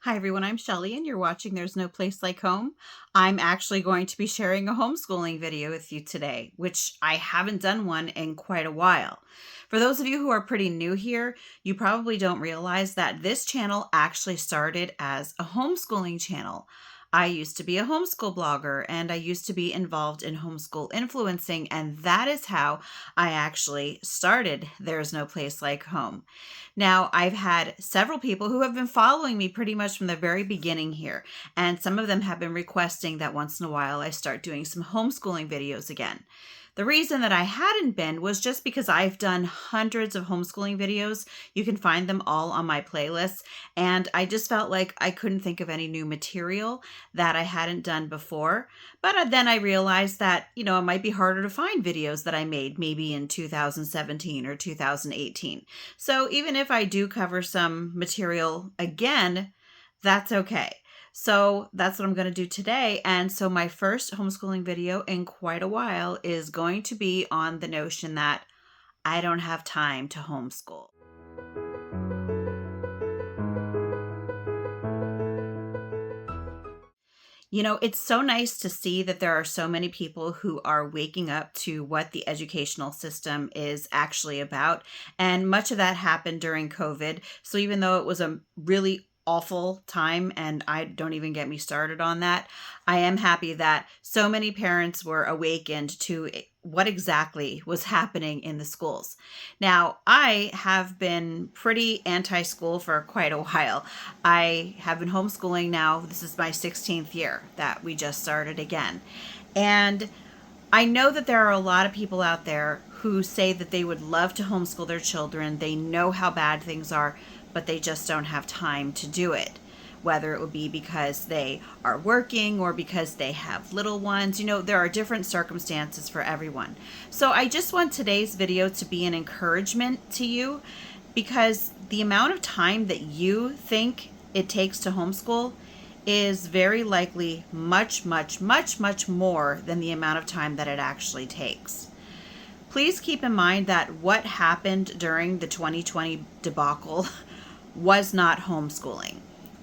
Hi everyone, I'm Shelly and you're watching There's No Place Like Home. I'm actually going to be sharing a homeschooling video with you today, which I haven't done one in quite a while. For those of you who are pretty new here, you probably don't realize that this channel actually started as a homeschooling channel. I used to be a homeschool blogger and I used to be involved in homeschool influencing, and that is how I actually started There's No Place Like Home. Now, I've had several people who have been following me pretty much from the very beginning here, and some of them have been requesting that once in a while I start doing some homeschooling videos again. The reason that I hadn't been was just because I've done hundreds of homeschooling videos. You can find them all on my playlist, and I just felt like I couldn't think of any new material that I hadn't done before. But then I realized that, it might be harder to find videos that I made maybe in 2017 or 2018. So even if I do cover some material again, that's okay. So that's what I'm going to do today. And so my first homeschooling video in quite a while is going to be on the notion that I don't have time to homeschool. It's so nice to see that there are so many people who are waking up to what the educational system is actually about. And much of that happened during COVID. So even though it was a really awful time, and I don't even get me started on that, I am happy that so many parents were awakened to what exactly was happening in the schools. Now, I have been pretty anti-school for quite a while. I have been homeschooling now. This is my 16th year that we just started again. And I know that there are a lot of people out there who say that they would love to homeschool their children. They know how bad things are, but they just don't have time to do it. Whether it would be because they are working or because they have little ones. There are different circumstances for everyone. So I just want today's video to be an encouragement to you, because the amount of time that you think it takes to homeschool is very likely much, much, much, much more than the amount of time that it actually takes. Please keep in mind that what happened during the 2020 debacle was not homeschooling.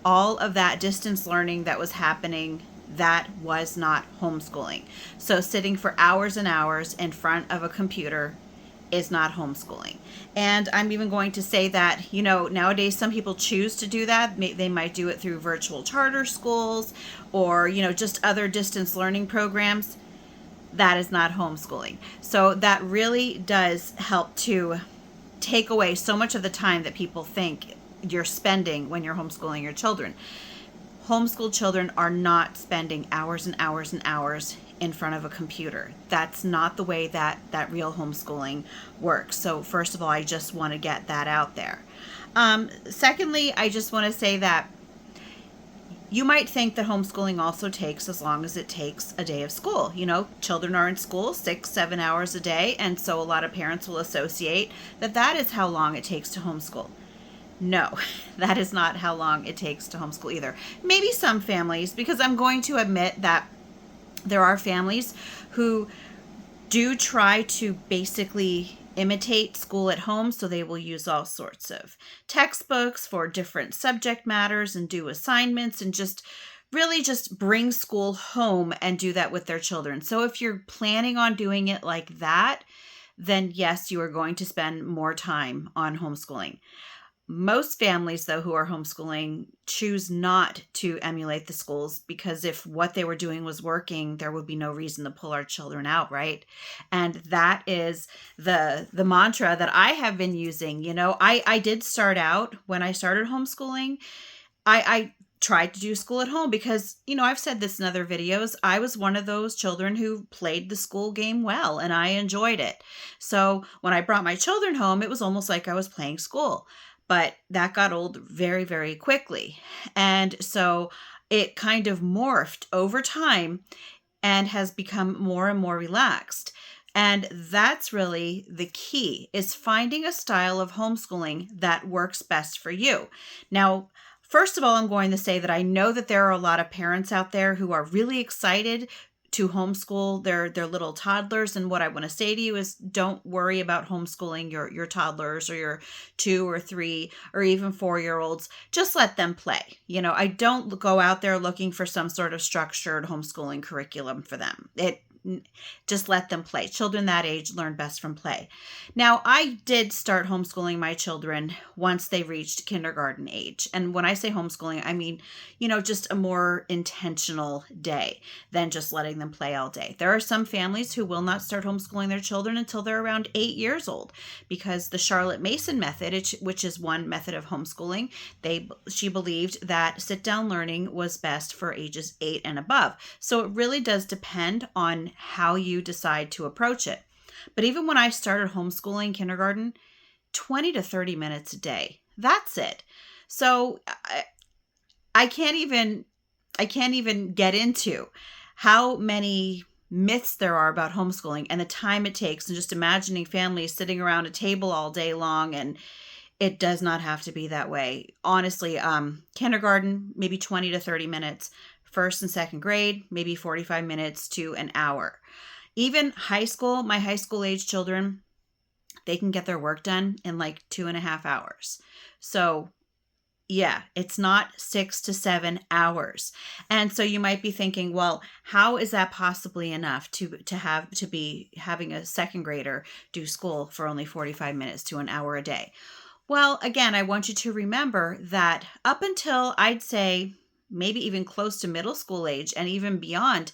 All of that distance learning that was happening, that was not homeschooling. So sitting for hours and hours in front of a computer is not homeschooling. And I'm even going to say that, nowadays some people choose to do that. They might do it through virtual charter schools or, just other distance learning programs. That is not homeschooling. So that really does help to take away so much of the time that people think you're spending when you're homeschooling your children. Homeschooled children are not spending hours and hours and hours in front of a computer. That's not the way that real homeschooling works. So first of all, I just want to get that out there. Secondly, I just want to say that you might think that homeschooling also takes as long as it takes a day of school. Children are in school 6-7 hours a day, and so a lot of parents will associate that is how long it takes to homeschool. No, that is not how long it takes to homeschool either. Maybe some families, because I'm going to admit that there are families who do try to basically imitate school at home, so they will use all sorts of textbooks for different subject matters and do assignments and just bring school home and do that with their children. So if you're planning on doing it like that, then yes, you are going to spend more time on homeschooling. Most families, though, who are homeschooling choose not to emulate the schools, because if what they were doing was working, there would be no reason to pull our children out, right? And that is the mantra that I have been using. I did start out, when I started homeschooling, I tried to do school at home because, I've said this in other videos, I was one of those children who played the school game well and I enjoyed it. So when I brought my children home, it was almost like I was playing school. But that got old very, very quickly. And so it kind of morphed over time and has become more and more relaxed. And that's really the key, is finding a style of homeschooling that works best for you. Now, first of all, I'm going to say that I know that there are a lot of parents out there who are really excited to homeschool their little toddlers. And what I want to say to you is, don't worry about homeschooling your toddlers or your 2 or 3 or even 4-year-olds. Just let them play. I don't go out there looking for some sort of structured homeschooling curriculum for them. Just let them play. Children that age learn best from play. Now, I did start homeschooling my children once they reached kindergarten age. And when I say homeschooling, I mean, just a more intentional day than just letting them play all day. There are some families who will not start homeschooling their children until they're around 8 years old, because the Charlotte Mason method, which is one method of homeschooling, she believed that sit-down learning was best for ages 8 and above. So it really does depend on how you decide to approach it. But even when I started homeschooling kindergarten, 20 to 30 minutes a day, that's it. So I can't even get into how many myths there are about homeschooling and the time it takes, and just imagining families sitting around a table all day long, and it does not have to be that way. Honestly, kindergarten, maybe 20 to 30 minutes. First and second grade, maybe 45 minutes to an hour. Even high school, my high school age children, they can get their work done in like 2.5 hours. So yeah, it's not 6 to 7 hours. And so you might be thinking, well, how is that possibly enough to be having a second grader do school for only 45 minutes to an hour a day? Well, again, I want you to remember that up until, I'd say, maybe even close to middle school age and even beyond,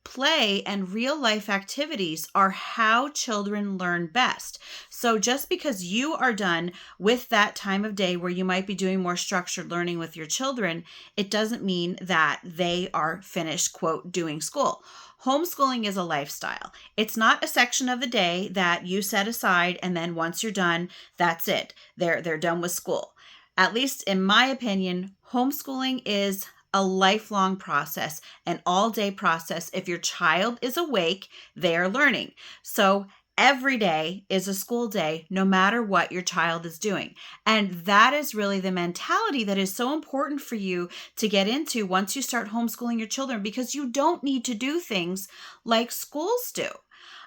play and real life activities are how children learn best. So just because you are done with that time of day where you might be doing more structured learning with your children, it doesn't mean that they are finished, quote, doing school. Homeschooling is a lifestyle. It's not a section of the day that you set aside and then once you're done, that's it. They're done with school. At least in my opinion, homeschooling is a lifelong process, an all-day process. If your child is awake, they are learning. So every day is a school day, no matter what your child is doing. And that is really the mentality that is so important for you to get into once you start homeschooling your children, because you don't need to do things like schools do.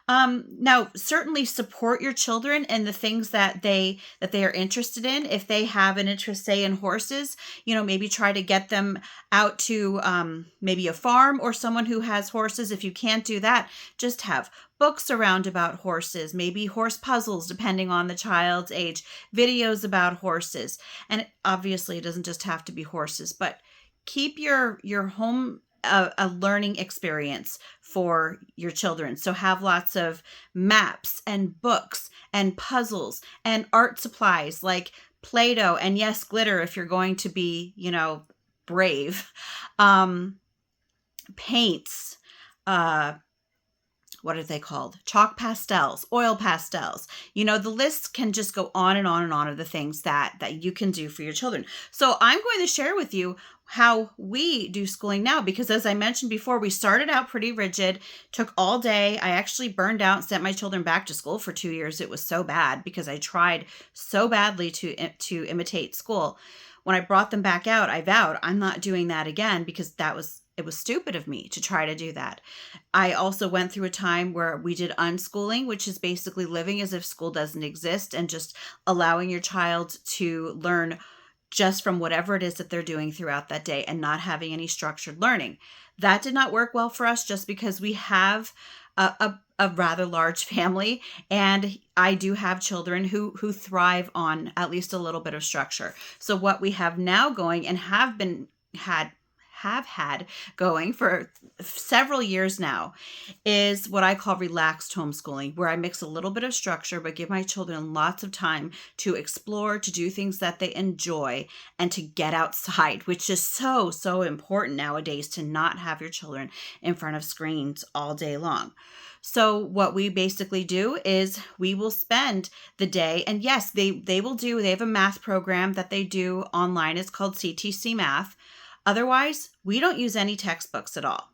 Now, certainly support your children in the things that they are interested in. If they have an interest, say, in horses, maybe try to get them out to maybe a farm or someone who has horses. If you can't do that, just have books around about horses, maybe horse puzzles, depending on the child's age, videos about horses. And obviously, it doesn't just have to be horses, but keep your home a learning experience for your children. So have lots of maps and books and puzzles and art supplies like Play-Doh and yes, glitter if you're going to be, brave. Paints, what are they called? Chalk pastels, oil pastels. The list can just go on and on and on of the things that you can do for your children. So I'm going to share with you how we do schooling now, because as I mentioned before, we started out pretty rigid, took all day. I actually burned out and sent my children back to school for 2 years. It was so bad because I tried so badly to imitate school. When I brought them back out, I vowed I'm not doing that again, because it was stupid of me to try to do that. I also went through a time where we did unschooling, which is basically living as if school doesn't exist and just allowing your child to learn just from whatever it is that they're doing throughout that day and not having any structured learning. That did not work well for us, just because we have a rather large family, and I do have children who thrive on at least a little bit of structure. So what we have now going and have had going for several years now is what I call relaxed homeschooling, where I mix a little bit of structure but give my children lots of time to explore, to do things that they enjoy, and to get outside, which is so important nowadays, to not have your children in front of screens all day long. So what we basically do is we will spend the day, and yes, they have a math program that they do online. It's called CTC Math. Otherwise, we don't use any textbooks at all.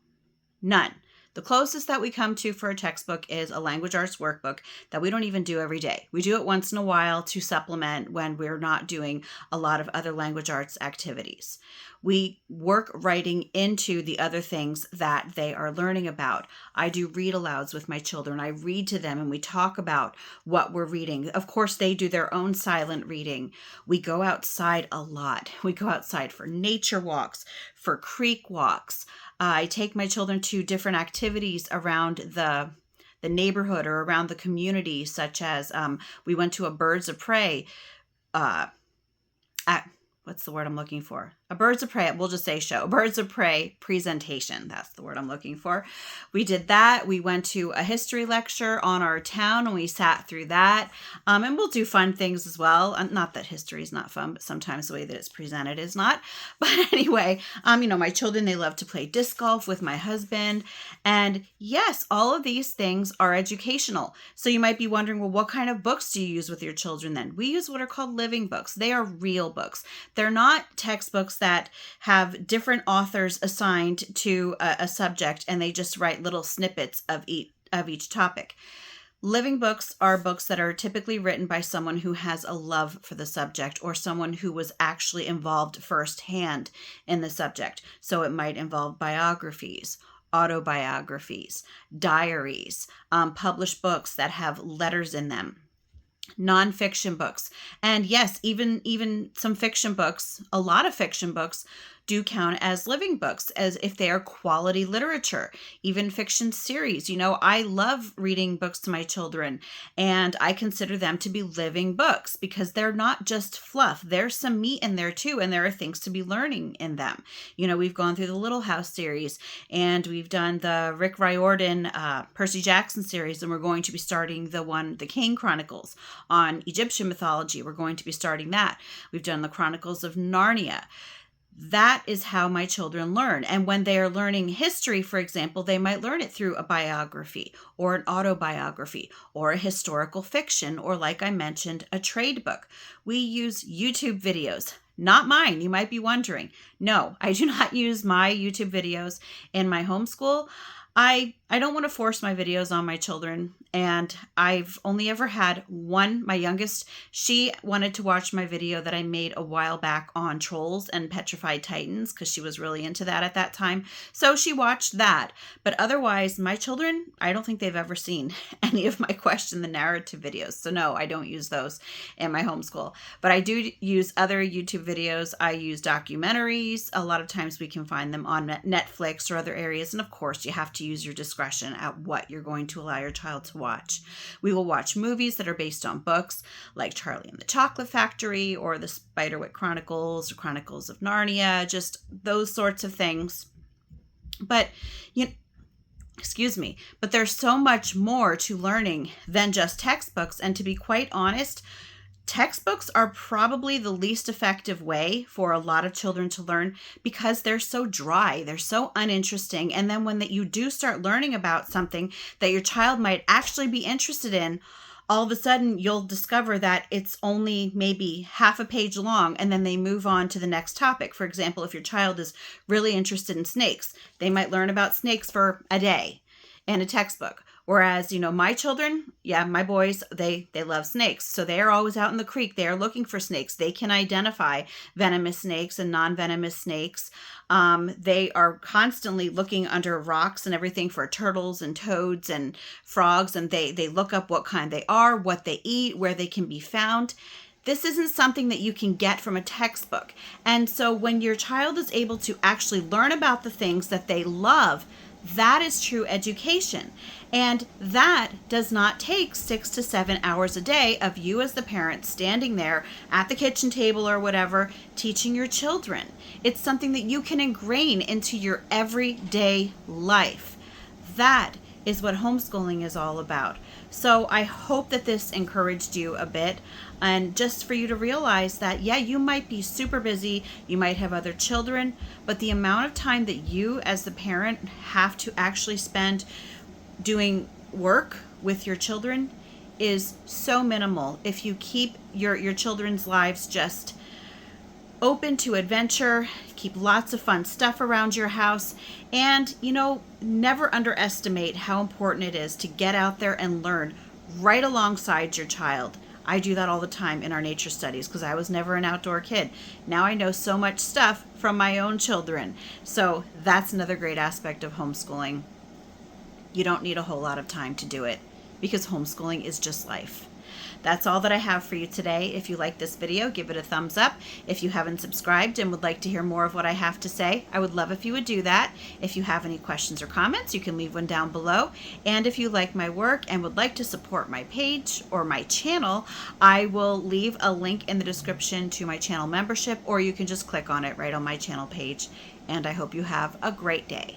None. The closest that we come to for a textbook is a language arts workbook that we don't even do every day. We do it once in a while to supplement when we're not doing a lot of other language arts activities. We work writing into the other things that they are learning about. I do read alouds with my children. I read to them and we talk about what we're reading. Of course, they do their own silent reading. We go outside a lot. We go outside for nature walks, for creek walks. I take my children to different activities around the neighborhood or around the community, such as we went to a birds of prey what's the word I'm looking for? A birds of prey, we'll just say show. Birds of prey presentation. That's the word I'm looking for. We did that. We went to a history lecture on our town and we sat through that. And we'll do fun things as well. Not that history is not fun, but sometimes the way that it's presented is not. But anyway, my children, they love to play disc golf with my husband. And yes, all of these things are educational. So you might be wondering, well, what kind of books do you use with your children then? We use what are called living books. They are real books. They're not textbooks that have different authors assigned to a subject and they just write little snippets of each topic. Living books are books that are typically written by someone who has a love for the subject or someone who was actually involved firsthand in the subject. So it might involve biographies, autobiographies, diaries, published books that have letters in them, nonfiction books. And yes, even some fiction books, a lot of fiction books do count as living books, as if they are quality literature, even fiction series. I love reading books to my children and I consider them to be living books because they're not just fluff. There's some meat in there too, and there are things to be learning in them. We've gone through the Little House series and we've done the Rick Riordan, Percy Jackson series, and we're going to be starting the Kane Chronicles on Egyptian mythology. We're going to be starting that. We've done the Chronicles of Narnia. That is how my children learn. And when they are learning history, for example, they might learn it through a biography or an autobiography or a historical fiction, or like I mentioned, a trade book. We use YouTube videos. Not mine. You might be wondering. No, I do not use my YouTube videos in my homeschool. I don't want to force my videos on my children, and I've only ever had one. My youngest, she wanted to watch my video that I made a while back on trolls and petrified titans because she was really into that at that time. So she watched that. But otherwise, my children, I don't think they've ever seen any of my Question the Narrative videos. So no, I don't use those in my homeschool. But I do use other YouTube videos. I use documentaries. A lot of times we can find them on Netflix or other areas. And of course, you have to use your discretion at what you're going to allow your child to watch. We will watch movies that are based on books like Charlie and the Chocolate Factory or the Spiderwick Chronicles or Chronicles of Narnia, just those sorts of things. But but there's so much more to learning than just textbooks. And to be quite honest, textbooks are probably the least effective way for a lot of children to learn because they're so dry, they're so uninteresting. And then when you do start learning about something that your child might actually be interested in, all of a sudden you'll discover that it's only maybe half a page long and then they move on to the next topic. For example, if your child is really interested in snakes, they might learn about snakes for a day in a textbook. Whereas, my children, my boys, they love snakes. So they are always out in the creek. They are looking for snakes. They can identify venomous snakes and non-venomous snakes. They are constantly looking under rocks and everything for turtles and toads and frogs. And they look up what kind they are, what they eat, where they can be found. This isn't something that you can get from a textbook. And so when your child is able to actually learn about the things that they love, that is true education. And that does not take 6 to 7 hours a day of you as the parent standing there at the kitchen table or whatever, teaching your children. It's something that you can ingrain into your everyday life. That is what homeschooling is all about. So I hope that this encouraged you a bit, and just for you to realize that, you might be super busy, you might have other children, but the amount of time that you as the parent have to actually spend doing work with your children is so minimal if you keep your children's lives just open to adventure, keep lots of fun stuff around your house, and, never underestimate how important it is to get out there and learn right alongside your child. I do that all the time in our nature studies because I was never an outdoor kid. Now I know so much stuff from my own children. So that's another great aspect of homeschooling. You don't need a whole lot of time to do it because homeschooling is just life. That's all that I have for you today. If you like this video, give it a thumbs up. If you haven't subscribed and would like to hear more of what I have to say, I would love if you would do that. If you have any questions or comments, you can leave one down below. And if you like my work and would like to support my page or my channel, I will leave a link in the description to my channel membership, or you can just click on it right on my channel page. And I hope you have a great day.